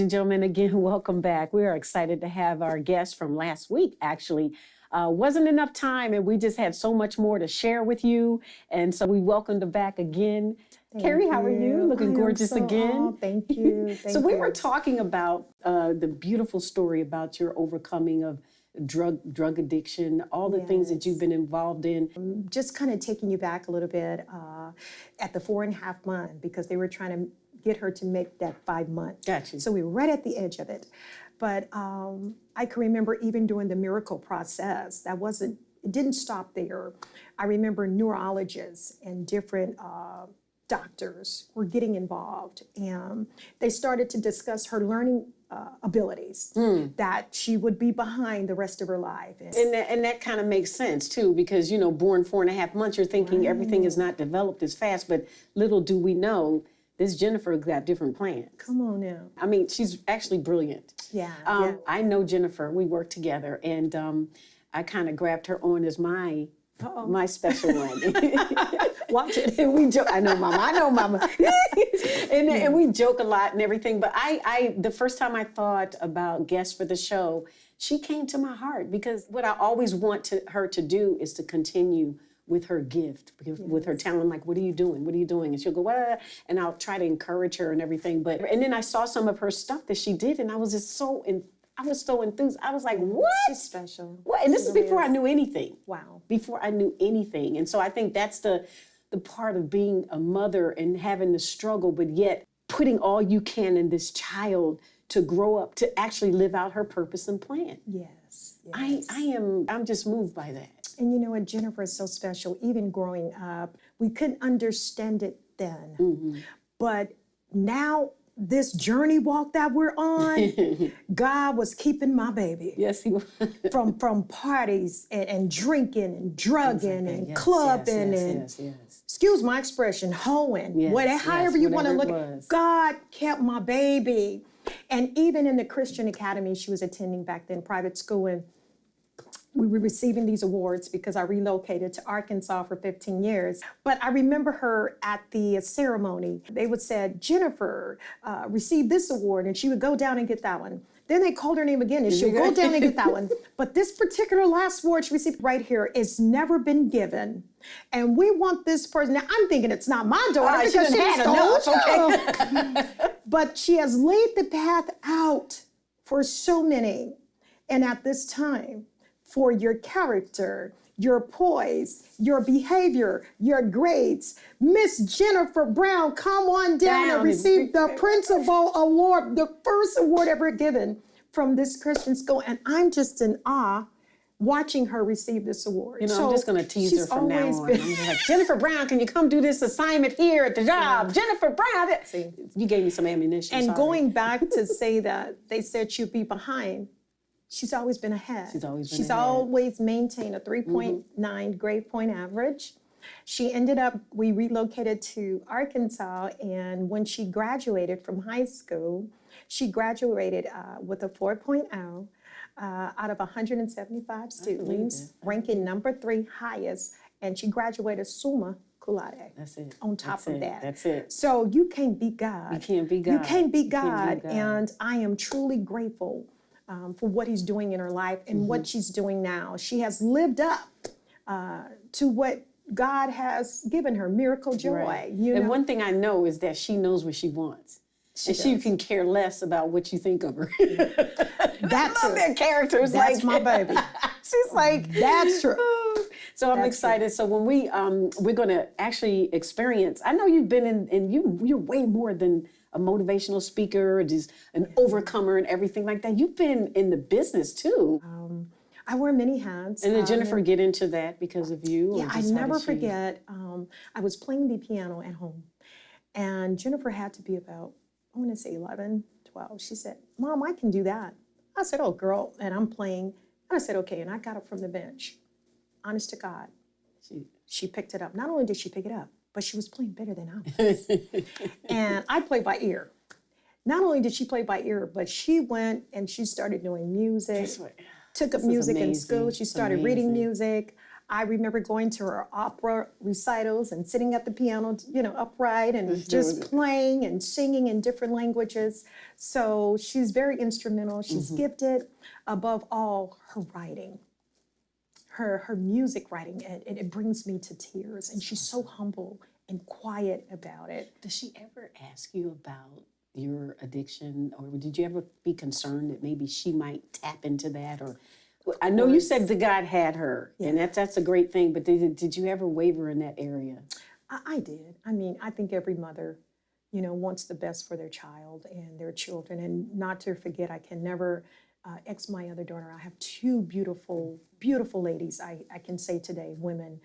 and gentlemen, again, welcome back. We are excited to have our guest from last week, actually. Wasn't enough time, and we just had so much more to share with you. And so we welcomed her back again. Carrie, how are you? Looking gorgeous again. Thank you. So we were talking about the beautiful story about your overcoming of drug addiction, all the things that you've been involved in. Just kind of taking you back a little bit at the 4.5 months, because they were trying to get her to make that 5 months. Gotcha. So we were right at the edge of it. But I can remember even during the miracle process, it didn't stop there. I remember neurologists and different doctors were getting involved, and they started to discuss her learning abilities, that she would be behind the rest of her life. And that kind of makes sense too, because, you know, born 4.5 months, you're thinking everything is not developed as fast, but little do we know, this Jennifer got different plans. Come on now. I mean, she's actually brilliant. Yeah. I know Jennifer, we work together, and I kind of grabbed her on as my special one. Watch it. And we joke. I know, Mama. and we joke a lot and everything. But the first time I thought about guests for the show, she came to my heart, because what I always want her to do is to continue with her gift, with her talent. Like, what are you doing? What are you doing? And she'll go, what? And I'll try to encourage her and everything. And then I saw some of her stuff that she did, and I was just so enthused. I was like, what? She's special. What? And this is before I knew anything. Wow. Before I knew anything. And so I think that's the part of being a mother and having the struggle, but yet putting all you can in this child to grow up, to actually live out her purpose and plan. Yes. I'm just moved by that. And you know what, Jennifer is so special. Even growing up, we couldn't understand it then. But now, this journey walk that we're on, God was keeping my baby. Yes, he was. from parties and drinking and drugging and clubbing and, excuse my expression, hoeing, however you want to look at it. God kept my baby. And even in the Christian academy she was attending back then, private school, and we were receiving these awards because I relocated to Arkansas for 15 years. But I remember her at the ceremony. They would say, Jennifer received this award, and she would go down and get that one. Then they called her name again, and she'll go down and get that one. But this particular last award she received right here is never been given. And we want this person. Now, I'm thinking it's not my daughter, because she had enough. But she has laid the path out for so many. And at this time, for your character, your poise, your behavior, your grades, Miss Jennifer Brown, come on down and receive the Principal Award, the first award ever given from this Christian school. And I'm just in awe watching her receive this award. You know, I'm just going to tease her from now on. I'm just like, Jennifer Brown, can you come do this assignment here at the job? Jennifer Brown. See, you gave me some ammunition. And going back to say that they said she'd be behind, she's always been ahead. She's always maintained a 3.9 grade point average. She ended up, we relocated to Arkansas, and when she graduated from high school, she graduated with a 4.0 out of 175 students, ranking number 3 highest, and she graduated summa cum laude. That's it. On top of that. That's it. So you can't beat God. You can't beat God. You can't beat God. And I am truly grateful for what he's doing in her life and what she's doing now. She has lived up to what God has given her, miracle joy. Right. You know? And one thing I know is that she knows what she wants. She can care less about what you think of her. That's I love that character. It's That's my baby. She's like, that's true. So I'm excited. So when we're going to actually experience, I know you've been in you're way more than a motivational speaker, or just an overcomer and everything like that. You've been in the business too. I wear many hats. And did Jennifer get into that because of you? Yeah, I never forget. I was playing the piano at home, and Jennifer had to be about, I want to say 11, 12. She said, Mom, I can do that. I said, oh, girl, and I'm playing. I said, okay, and I got up from the bench. Honest to God, she picked it up. Not only did she pick it up, but she was playing better than I was. And I play by ear. Not only did she play by ear, but she went and she started doing music, took up music in school. She started reading music. I remember going to her opera recitals and sitting at the piano, upright and just playing and singing in different languages. So she's very instrumental. She's gifted. Above all, her writing. Her music writing, it brings me to tears, and she's so humble and quiet about it. Does she ever ask you about your addiction, or did you ever be concerned that maybe she might tap into that? Or I know you said that God had her, and that's a great thing, but did you ever waver in that area? I did. I mean, I think every mother, wants the best for their child and their children, and not to forget, I can never ex my other daughter. I have two beautiful, beautiful ladies, I can say today, women.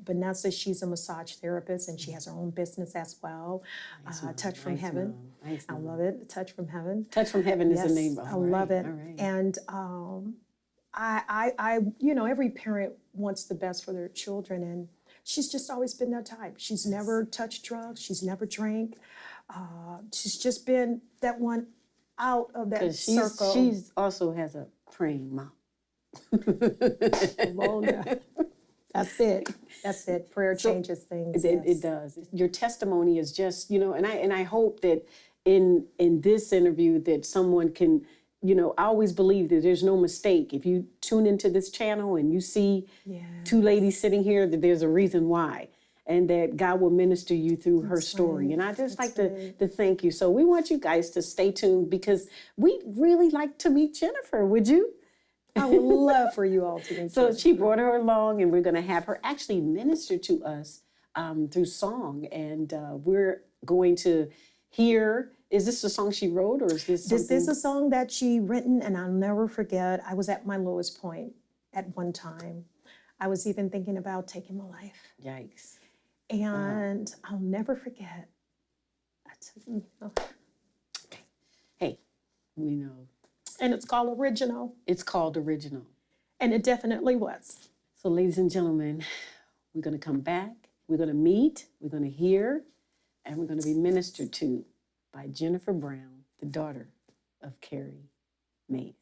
Vanessa, she's a massage therapist, and she has her own business as well. Touch from Heaven. I love it. Touch from Heaven. Touch from Heaven is the name of it. I love it. And I, every parent wants the best for their children, and she's just always been that type. She's never touched drugs. She's never drank. She's just been that one out of that circle. She also has a praying mom. That's it. Prayer changes things. It does. Your testimony is just, and I hope that in this interview that someone can, I always believe that there's no mistake. If you tune into this channel and you see two ladies sitting here, that there's a reason why. And that God will minister you through her story. Right. And I just like to thank you. So we want you guys to stay tuned, because we'd really like to meet Jennifer. Would you? I would love for you all to meet So she brought her along, and we're going to have her actually minister to us through song. And we're going to hear, is this a song she wrote, or is this something? This is a song that she written, and I'll never forget. I was at my lowest point at one time. I was even thinking about taking my life. Yikes. And I'll never forget. Hey, we know. And it's called Original. It's called Original. And it definitely was. So ladies and gentlemen, we're going to come back. We're going to meet. We're going to hear. And we're going to be ministered to by Jennifer Brown, the daughter of Carrie Mays.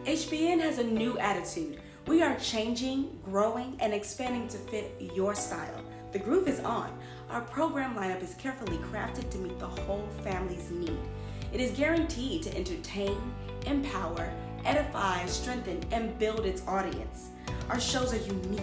HBN has a new attitude. We are changing, growing, and expanding to fit your style. The groove is on. Our program lineup is carefully crafted to meet the whole family's need. It is guaranteed to entertain, empower, edify, strengthen, and build its audience. Our shows are unique,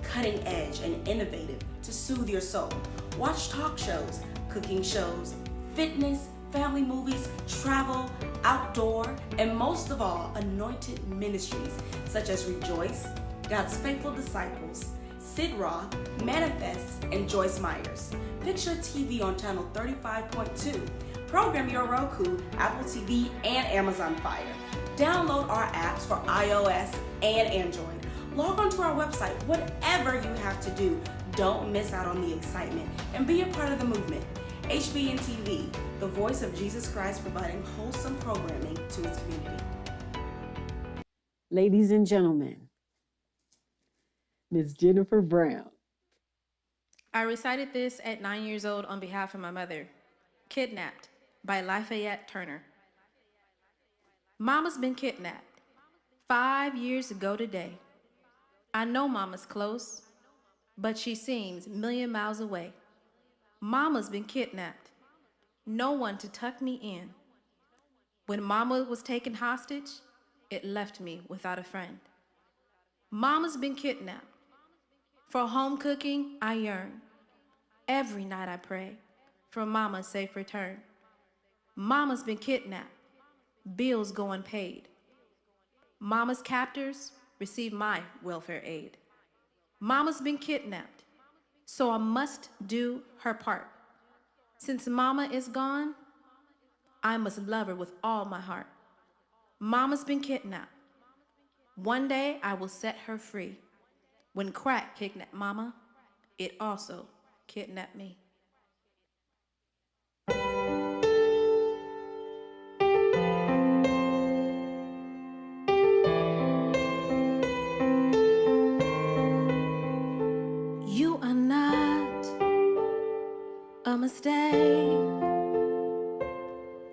cutting edge, and innovative to soothe your soul. Watch talk shows, cooking shows, fitness, family movies, travel, outdoor, and most of all, anointed ministries such as Rejoice, God's Faithful Disciples, Sid Roth, Manifest, and Joyce Myers. Fix your TV on channel 35.2. Program your Roku, Apple TV, and Amazon Fire. Download our apps for iOS and Android. Log on to our website. Whatever you have to do, don't miss out on the excitement and be a part of the movement. HBN TV, the voice of Jesus Christ, providing wholesome programming to its community. Ladies and gentlemen, Ms. Jennifer Brown. I recited this at 9 years old on behalf of my mother. Kidnapped by Lafayette Turner. Mama's been kidnapped 5 years ago today. I know Mama's close, but she seems a million miles away. Mama's been kidnapped. No one to tuck me in. When Mama was taken hostage, it left me without a friend. Mama's been kidnapped. For home cooking, I yearn. Every night I pray for Mama's safe return. Mama's been kidnapped. Bills go unpaid. Mama's captors receive my welfare aid. Mama's been kidnapped, so I must do her part. Since Mama is gone, I must love her with all my heart. Mama's been kidnapped. One day I will set her free. When crack kidnapped Mama, it also kidnapped me. You are not a mistake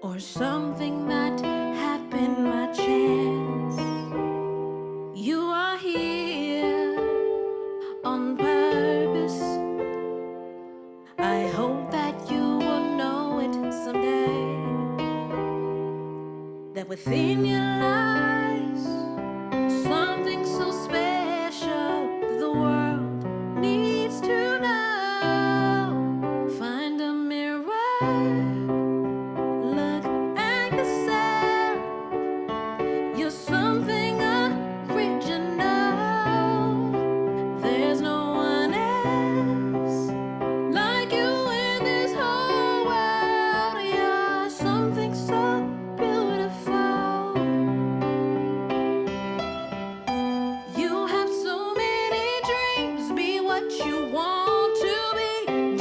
or something that happened by chance. You are here Within your lies something so special that the world needs to know. Find a mirror, look at yourself. You're something original. There's no one else like you in this whole world. You're something so beautiful. You have so many dreams. Be what you want to be.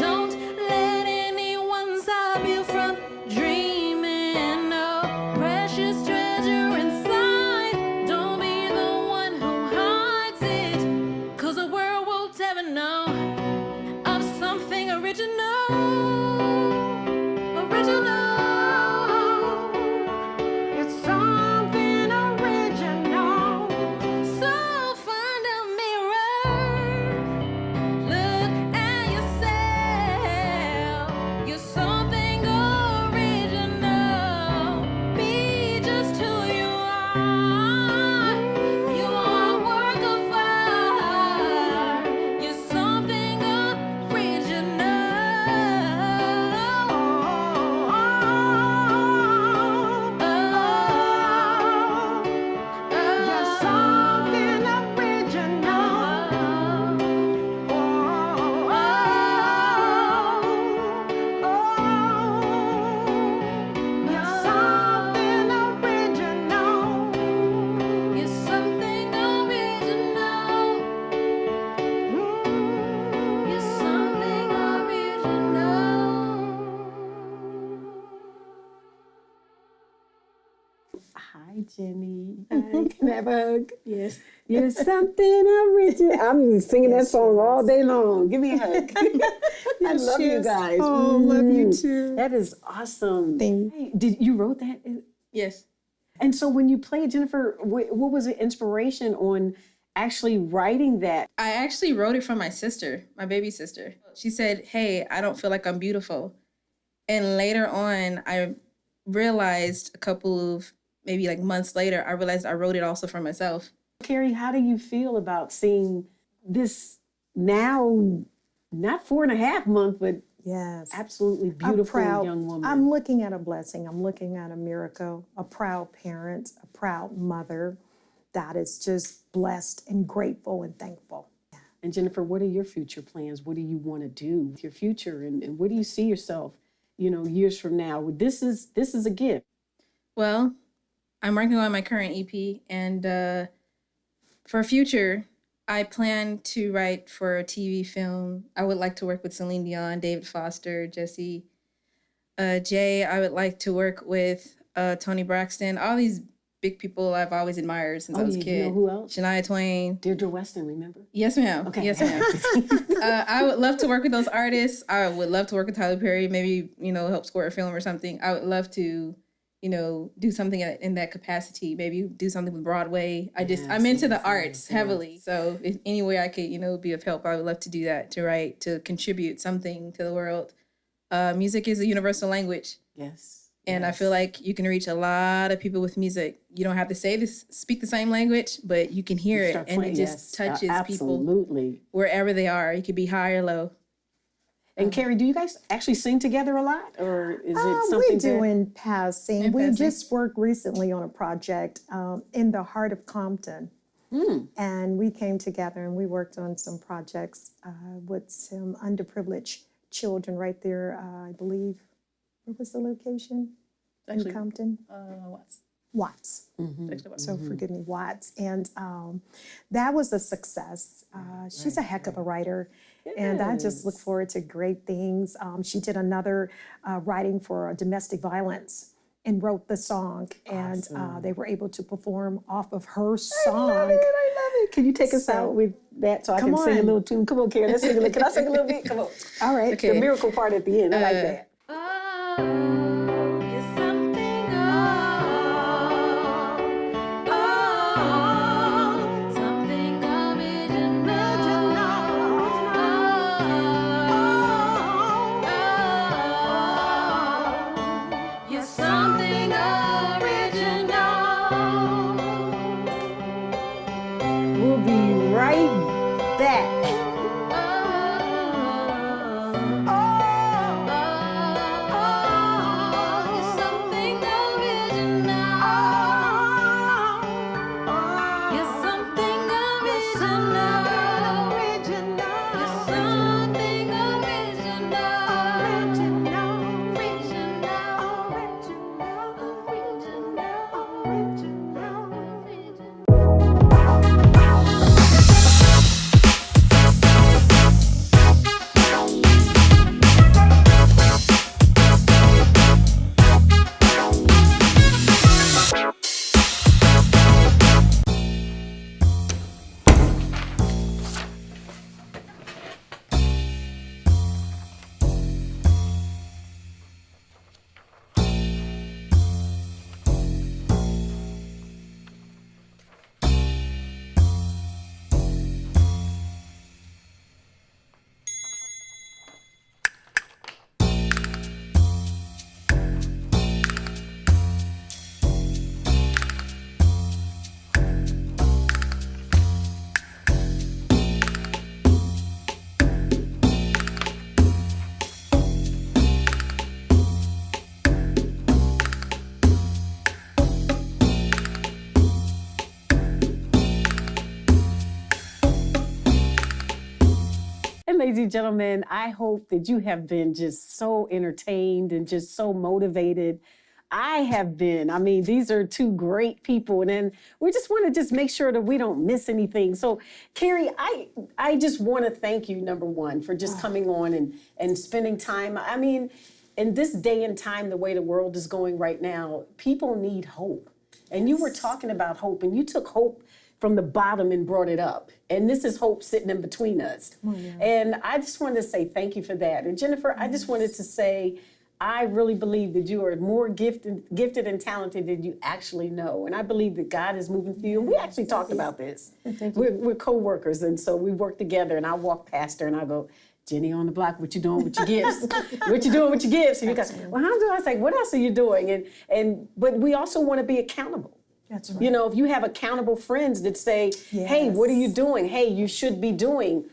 Don't let anyone stop you from dreaming. No precious treasure inside. Don't be the one who hides it. 'Cause the world won't ever know of something original. Original. It's something original. So find a mirror, look at yourself. You're something original. Be just who you are. You are a work of art. You're something original. You're something original. You're something original. You're something original. You're something original. Hi, Jenny. Hi. Can I have a hug? Yes. You're something original. I'm singing that song all day long. Give me a hug. I love you Yes. guys. Oh, love you too. That is awesome. Thank- Hey, did you wrote that? Yes. And so when you played Jennifer, what was the inspiration on actually writing that? I actually wrote it for my sister, my baby sister. She said, "Hey, I don't feel like I'm beautiful." And later on, I realized a couple of maybe like months later, I realized I wrote it also for myself. Carrie, how do you feel about seeing this now, not 4.5 months, but Yes. absolutely I'm beautiful proud. young woman? I'm looking at a blessing. I'm looking at a miracle, a proud parent, a proud mother that is just blessed and grateful and thankful. And Jennifer, what are your future plans? What do you want to do with your future? And where do you see yourself, years from now? This is a gift. Well, I'm working on my current EP, and for future, I plan to write for a TV film. I would like to work with Celine Dion, David Foster, Jesse J. I would like to work with Toni Braxton, all these big people I've always admired since I was a you kid. know who else? Shania Twain. Deirdre Weston, remember? Yes, ma'am. Okay. Yes, ma'am. I would love to work with those artists. I would love to work with Tyler Perry, maybe, help score a film or something. I would love to, do something in that capacity, maybe do something with Broadway. I'm into the arts heavily. So if any way I could, be of help, I would love to do that, to write, to contribute something to the world. Music is a universal language. Yes. And I feel like you can reach a lot of people with music. You don't have to speak the same language, but you can hear it, and it just touches people Absolutely. wherever they are. It could be high or low. And Carrie, do you guys actually sing together a lot, or is it something We do in passing. We passing. just worked recently on a project in the heart of Compton. And we came together and we worked on some projects with some underprivileged children right there, I believe. Where was the location? Actually, in Compton? Watts. Watts. Actually, Watts. So forgive me, Watts. And that was a success. She's a heck of a writer. And I just look forward to great things. She did another writing for domestic violence and wrote the song. And they were able to perform off of her song. I love it. Can you take us out with that so I can sing a on. little tune? Come on, Carrie, let's sing a little. Can I sing a little bit? Come on. All right. Okay. The miracle part at the end. I like that. Oh, you're something, something original. You're something original. ladies and gentlemen, I hope that you have been just so entertained and just so motivated. I have been. I mean, these are two great people, and then we just want to just make sure that we don't miss anything. So, Carrie, I just want to thank you, number one, for just coming on and spending time. I mean, in this day and time, the way the world is going right now, people need hope. And you were talking about hope, and you took hope from the bottom and brought it up. And this is hope sitting in between us. And I just wanted to say thank you for that. And Jennifer, I just wanted to say, I really believe that you are more gifted and talented than you actually know. And I believe that God is moving through you. And we actually talked about this. We're co-workers, and so we work together, and I walk past her and I go, Jenny on the block, what you doing with your gifts? What you doing with your gifts? And you go, well, how do I say, what else are you doing? But we also want to be accountable. That's right. You know, if you have accountable friends that say, hey, what are you doing? Hey, you should be doing.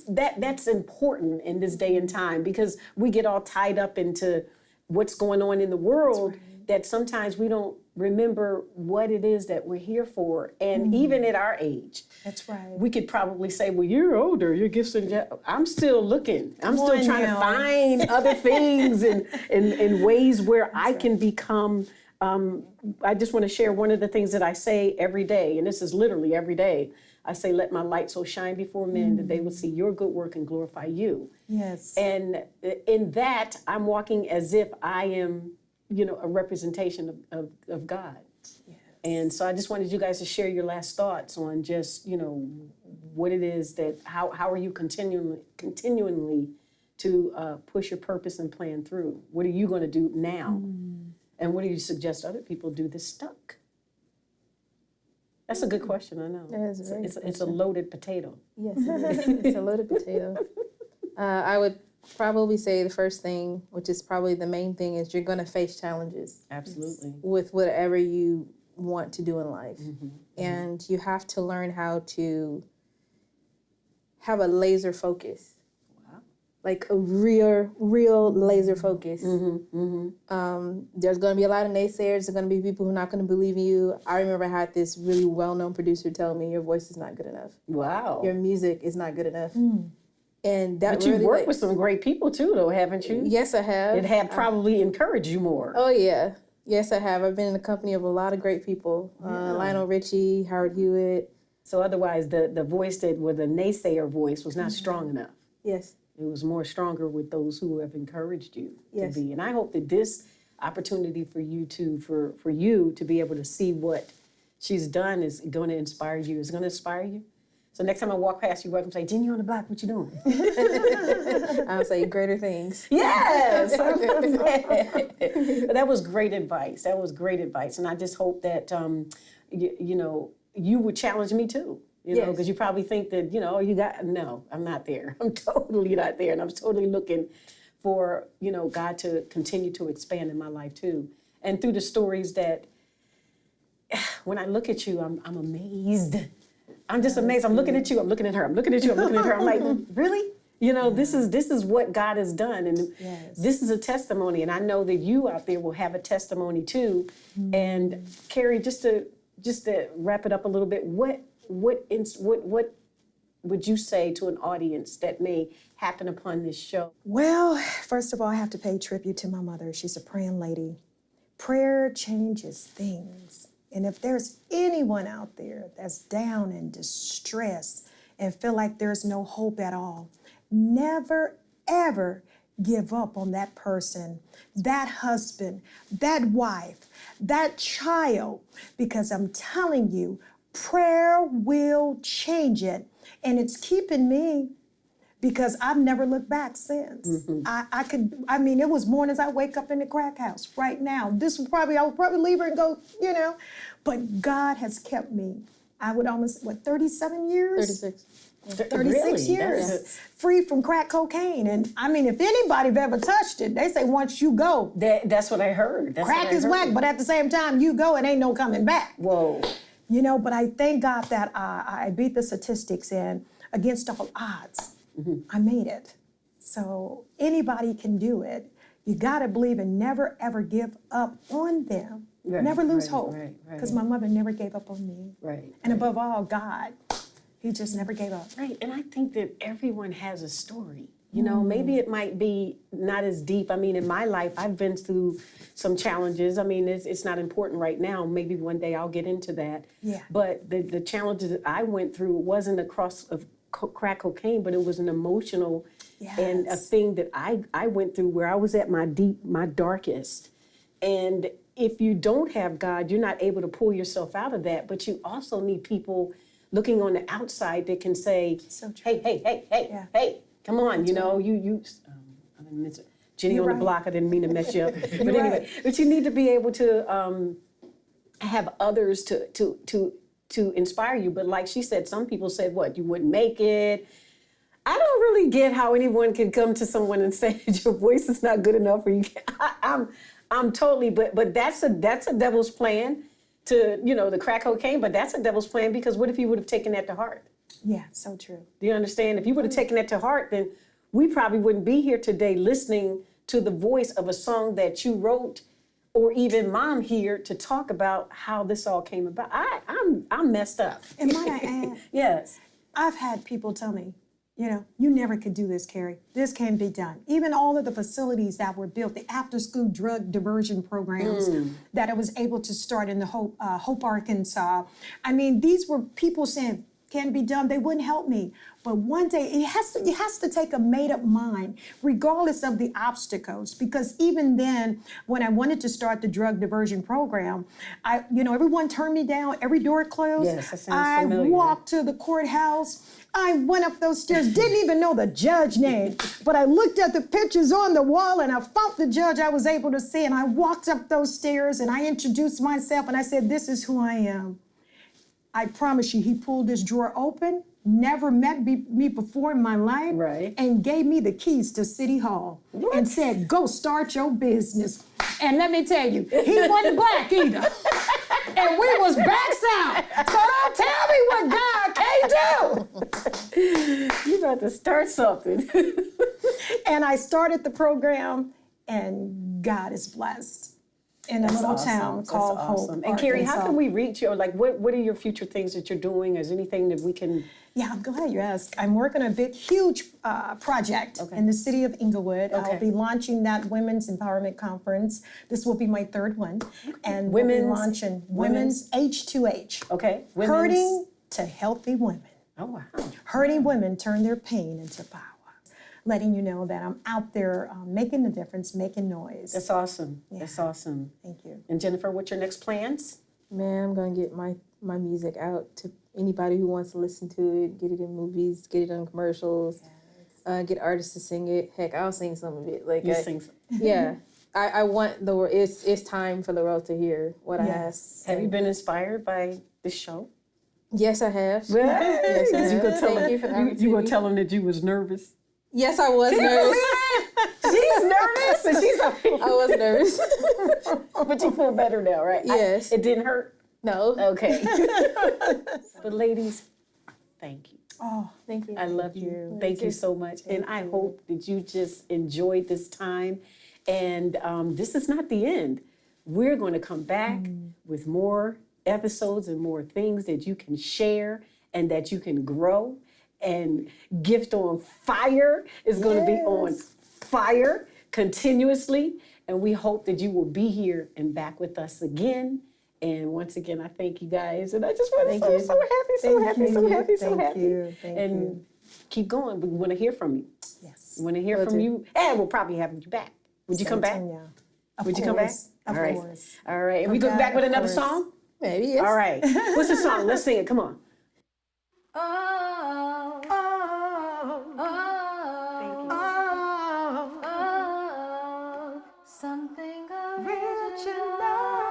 That's important in this day and time, because we get all tied up into what's going on in the world that sometimes we don't remember what it is that we're here for. And even at our age, That's right. we could probably say, well, you're older, your gifts and I'm still looking. I'm still trying to find other things and ways where I can become. I just want to share one of the things that I say every day, and this is literally every day. I say, let my light so shine before men that they will see your good work and glorify you. Yes. And in that, I'm walking as if I am, a representation of God. Yes. And so I just wanted you guys to share your last thoughts on just, what it is that, how are you continually to push your purpose and plan through? What are you going to do now? And what do you suggest other people do that's stuck? That's a good question, I know. That is a very good It's a loaded potato. Yes, it is. It's a loaded potato. I would probably say the first thing, which is probably the main thing, is you're going to face challenges. Absolutely. With whatever you want to do in life. And you have to learn how to have a laser focus. Like a real laser focus. There's going to be a lot of naysayers. There's going to be people who are not going to believe in you. I remember I had this really well-known producer tell me, your voice is not good enough. Wow. Your music is not good enough. And that But you've worked with some great people too, though, haven't you? Yes, I have. It had probably encouraged you more. Oh, yeah. Yes, I have. I've been in the company of a lot of great people. Lionel Richie, Howard Hewitt. So otherwise, the voice that was the naysayer voice was not strong enough. Yes. It was more stronger with those who have encouraged you Yes. to be. And I hope that this opportunity for you for you to be able to see what she's done is going to inspire you. Is going to inspire you. So next time I walk past you, welcome, say, Jenny on the block, what you doing? I'll say greater things. Yes. That was great advice. That was great advice. And I just hope that, you would challenge me too. Because you probably think that, no, I'm not there. I'm totally not there. And I'm totally looking for, God to continue to expand in my life too. And through the stories that, when I look at you, I'm amazed. I'm just amazed. I'm looking at you, I'm looking at her, I'm looking at you, I'm looking at her. I'm like, really? This is what God has done. And this is a testimony. And I know that you out there will have a testimony too. And Carrie, just to wrap it up a little bit, what would you say to an audience that may happen upon this show? Well, first of all, I have to pay tribute to my mother. She's a praying lady. Prayer changes things. And if there's anyone out there that's down and distressed and feel like there's no hope at all, never, ever give up on that person, that husband, that wife, that child, because I'm telling you, prayer will change it. And it's keeping me, because I've never looked back since. It was mornings I wake up in the crack house right now. I would probably leave her and go, But God has kept me. I would almost, 37 years? 36. 36 years, free from crack cocaine. And if anybody's ever touched it, they say once you go. That's what I heard. Crack is whack, but at the same time, you go, it ain't no coming back. Whoa. But I thank God that I beat the statistics, and against all odds, I made it. So anybody can do it. You gotta believe and never ever give up on them. Never lose hope. Because my mother never gave up on me. And above all, God. He just never gave up. Right, and I think that everyone has a story. You know, maybe it might be not as deep. I mean, in my life, I've been through some challenges. I mean, it's not important right now. Maybe one day I'll get into that. Yeah. But the challenges that I went through wasn't a cross of crack cocaine, but it was an emotional and a Yes. thing that I went through where I was at my darkest. And if you don't have God, you're not able to pull yourself out of that. But you also need people looking on the outside that can say, So true. hey, hey, come on, you know, I didn't miss it. Jenny You're on the right. block, I didn't mean to mess you up. But anyway, but you need to be able to have others to inspire you. But like she said, some people said, what, you wouldn't make it. I don't really get how anyone can come to someone and say that your voice is not good enough, or you can't. I'm totally, but that's a devil's plan to, you know, the crack cocaine, but that's a devil's plan because what if you would have taken that to heart? Yeah, so true. Do you understand? If you would have taken that to heart, then we probably wouldn't be here today listening to the voice of a song that you wrote, or even Mom here to talk about how this all came about. I'm messed up. And might I add, Yes. I've had people tell me, you know, you never could do this, Carrie. This can be done. Even all of the facilities that were built, the after-school drug diversion programs that I was able to start in the Hope, Arkansas. I mean, these were people saying, can be done. They wouldn't help me. But one day, it has to take a made-up mind, regardless of the obstacles. Because even then, when I wanted to start the drug diversion program, everyone turned me down. Every door closed. Yes, that sounds familiar. I walked to the courthouse. I went up those stairs, didn't even know the judge name, but I looked at the pictures on the wall and I found the judge I was able to see, and I walked up those stairs and I introduced myself and I said, this is who I am. I promise you, he pulled this drawer open, never met me before in my life, Right. and gave me the keys to City Hall and said, go start your business. And let me tell you, he wasn't black either. And we was back south. So don't tell me what God can't do. You got to start something. And I started the program, and God is blessed. In a little town called Hope, And Carrie, how Arkansas. can we reach you? Like, what are your future things that you're doing? Is there anything that we can? Yeah, I'm glad you asked. I'm working on a big, huge project in the city of Inglewood. Okay. I'll be launching that Women's Empowerment Conference. This will be my third one. And we'll be Women's- launching Women's H2H. Okay. Hurting to healthy women. Oh, wow. Hurting women turn their pain into power. Letting you know that I'm out there making a difference, making noise. That's awesome. That's awesome. Thank you. And Jennifer, what's your next plans? Man, I'm gonna get my music out to anybody who wants to listen to it, get it in movies, get it on commercials, get artists to sing it. Heck, I'll sing some of it. Like You sing some. Yeah. I want the world. It's time for the world to hear what I have. Have you been inspired by this show? Yes, I have. Yes, I have. you gonna tell Thank you for the them. You gonna opportunity. tell them that you was nervous. Yes, I was nervous. She's nervous, and she's like, I was nervous. but you feel better now, right? Yes. It didn't hurt. No. Okay. But ladies, thank you. Oh, Thank you. I love you. Thank you so much. And I hope that you just enjoyed this time. And this is not the end. We're going to come back with more episodes and more things that you can share and that you can grow. And Gift on Fire is going to be on fire continuously. And we hope that you will be here and back with us again. And once again, I thank you guys. And I just want to say so happy. And keep going. We want to hear from you. yes. We want to hear from you. And we'll probably have you back. Would you come back? Would you come back? Of All right. course. All right. And we go back with another song? Maybe. Yes. All right. What's the song? Let's sing it. Come on. Oh, oh, oh, something original.